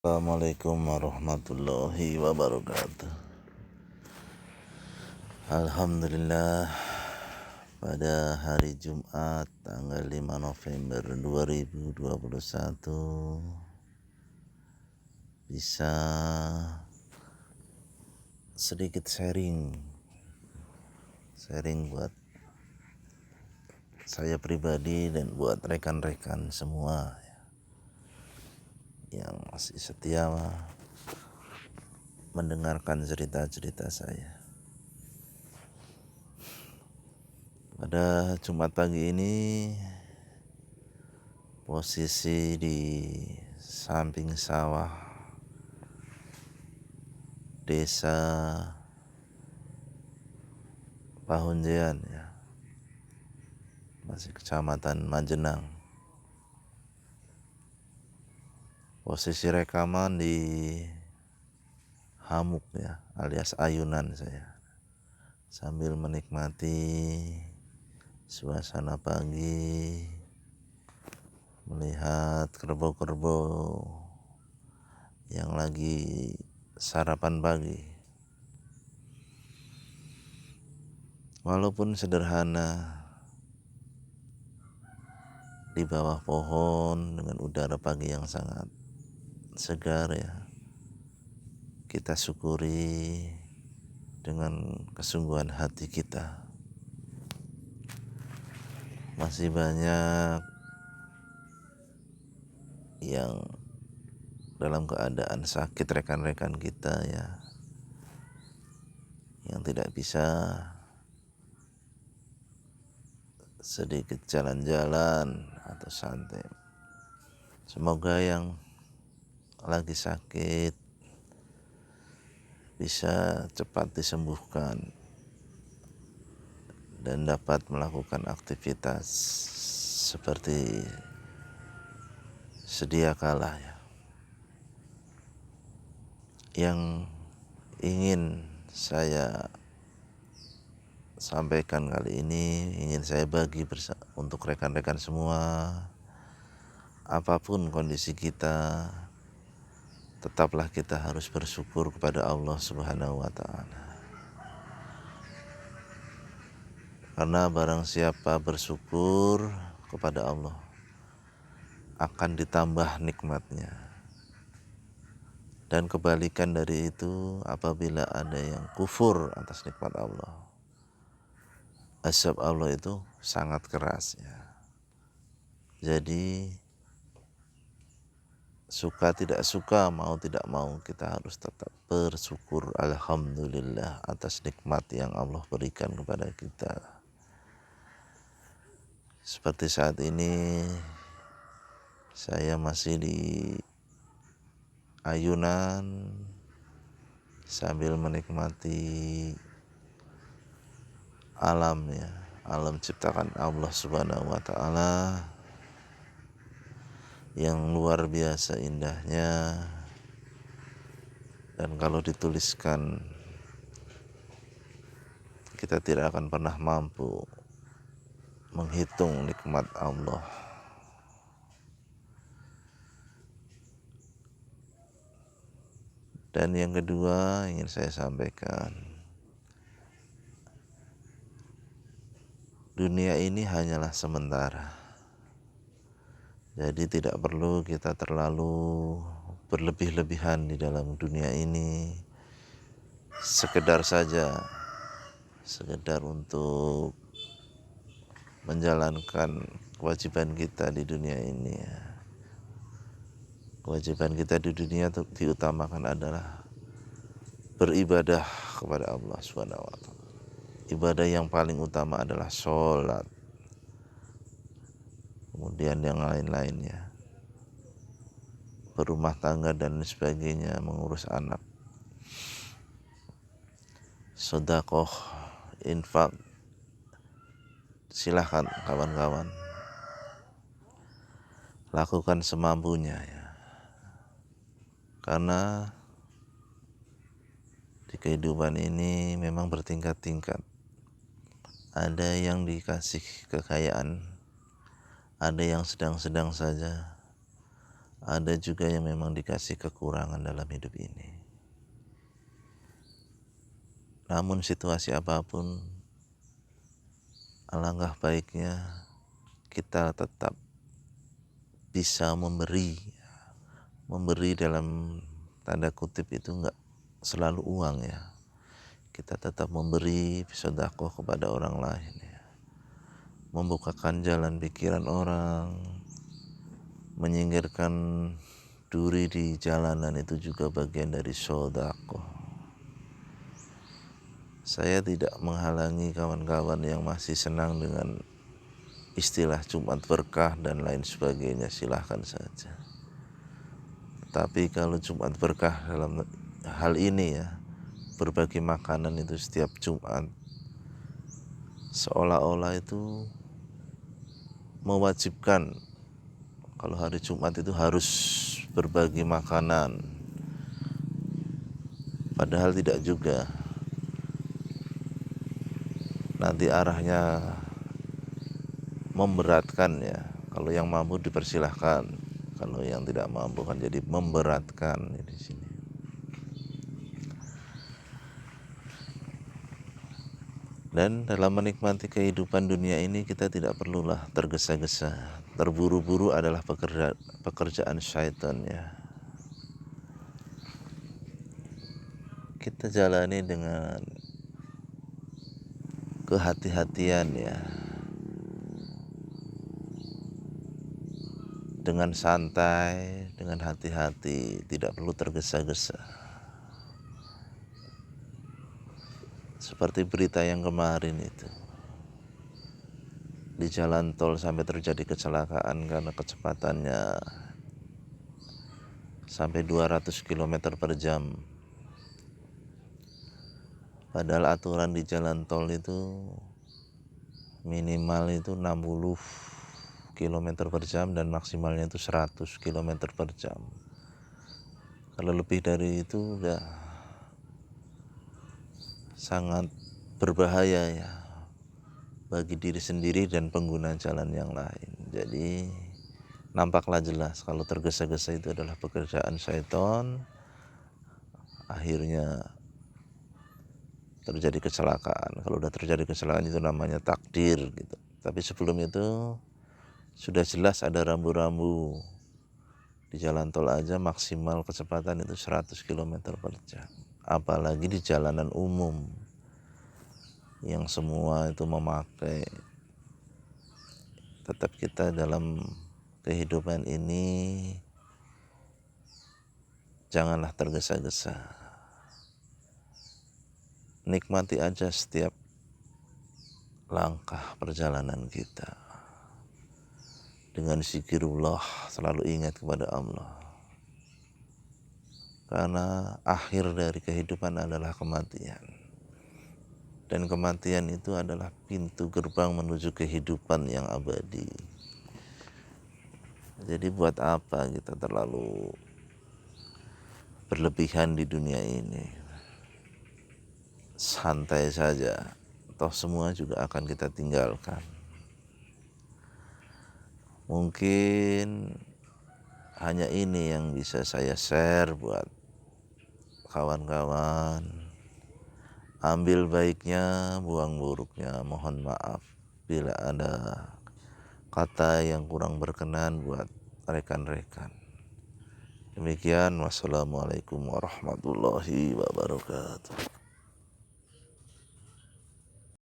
Assalamualaikum warahmatullahi wabarakatuh. Alhamdulillah, pada hari Jumat tanggal 5 November 2021 bisa sedikit sharing buat saya pribadi dan buat rekan-rekan semua yang masih setia mendengarkan cerita-cerita saya. Pada Jumat pagi ini posisi di samping sawah desa Pahunjean masih kecamatan Majenang. Posisi rekaman di hamuk alias ayunan saya, sambil menikmati suasana pagi, melihat kerbau-kerbau yang lagi sarapan pagi. Walaupun sederhana, di bawah pohon dengan udara pagi yang sangat segar kita syukuri dengan kesungguhan hati kita. Masih banyak yang dalam keadaan sakit, rekan-rekan kita yang tidak bisa sedikit jalan-jalan atau santai. Semoga yang lagi sakit bisa cepat disembuhkan dan dapat melakukan aktivitas seperti sedia kala. Yang ingin saya sampaikan kali ini, ingin saya bagi untuk rekan-rekan semua, apapun kondisi kita, tetaplah kita harus bersyukur kepada Allah Subhanahu wa Ta'ala. Karena barang siapa bersyukur kepada Allah, akan ditambah nikmatnya. Dan kebalikan dari itu, apabila ada yang kufur atas nikmat Allah, azab Allah itu sangat keras Jadi suka tidak suka, mau tidak mau, kita harus tetap bersyukur alhamdulillah atas nikmat yang Allah berikan kepada kita. Seperti saat ini saya masih di ayunan sambil menikmati alam alam ciptakan Allah Subhanahu wa Ta'ala yang luar biasa indahnya. Dan kalau dituliskan, kita tidak akan pernah mampu menghitung nikmat Allah. Dan yang kedua ingin saya sampaikan, dunia ini hanyalah sementara. Jadi tidak perlu kita terlalu berlebih-lebihan di dalam dunia ini. Sekedar untuk menjalankan kewajiban kita di dunia ini. Kewajiban kita di dunia diutamakan adalah beribadah kepada Allah Subhanahu wa Ta'ala. Ibadah yang paling utama adalah sholat, kemudian yang lain-lainnya, berumah tangga dan sebagainya, mengurus anak, sedekah, infak. Silahkan kawan-kawan, lakukan semampunya karena di kehidupan ini memang bertingkat-tingkat. Ada yang dikasih kekayaan, ada yang sedang-sedang saja, ada juga yang memang dikasih kekurangan dalam hidup ini. Namun situasi apapun, alangkah baiknya kita tetap bisa memberi dalam tanda kutip itu enggak selalu uang ya. Kita tetap memberi sedekah kepada orang lain ya. Membukakan jalan pikiran orang, menyingkirkan duri di jalanan itu juga bagian dari sedekah. Saya tidak menghalangi kawan-kawan yang masih senang dengan istilah Jumat berkah dan lain sebagainya, silahkan saja. Tapi kalau Jumat berkah dalam hal ini ya, berbagi makanan itu setiap Jumat, seolah-olah itu mewajibkan kalau hari Jumat itu harus berbagi makanan. Padahal tidak juga. Nanti arahnya memberatkan ya. Kalau yang mampu dipersilahkan, kalau yang tidak mampu kan jadi memberatkan di sini. Dan dalam menikmati kehidupan dunia ini kita tidak perlulah tergesa-gesa. Terburu-buru adalah pekerjaan syaitan ya. Kita jalani dengan kehati-hatian ya. Dengan santai, dengan hati-hati, tidak perlu tergesa-gesa. Seperti berita yang kemarin itu. Di jalan tol sampai terjadi kecelakaan karena kecepatannya sampai 200 km per jam. Padahal aturan di jalan tol itu minimal itu 60 km per jam dan maksimalnya itu 100 km per jam. Kalau lebih dari itu udah sangat berbahaya ya bagi diri sendiri dan pengguna jalan yang lain. Jadi nampaklah jelas kalau tergesa-gesa itu adalah pekerjaan syaitan, akhirnya terjadi kecelakaan. Kalau udah terjadi kecelakaan itu namanya takdir gitu. Tapi sebelum itu sudah jelas ada rambu-rambu. Di jalan tol aja maksimal kecepatan itu 100 km per jam. Apalagi di jalanan umum yang semua itu memakai. Tetap kita dalam kehidupan ini janganlah tergesa-gesa. Nikmati aja setiap langkah perjalanan kita. Dengan zikirullah, selalu ingat kepada Allah. Karena akhir dari kehidupan adalah kematian. Dan kematian itu adalah pintu gerbang menuju kehidupan yang abadi. Jadi buat apa kita terlalu berlebihan di dunia ini? Santai saja, toh semua juga akan kita tinggalkan. Mungkin hanya ini yang bisa saya share buat kawan-kawan. Ambil baiknya, buang buruknya. Mohon maaf bila ada kata yang kurang berkenan buat rekan-rekan. Demikian, wassalamualaikum warahmatullahi wabarakatuh.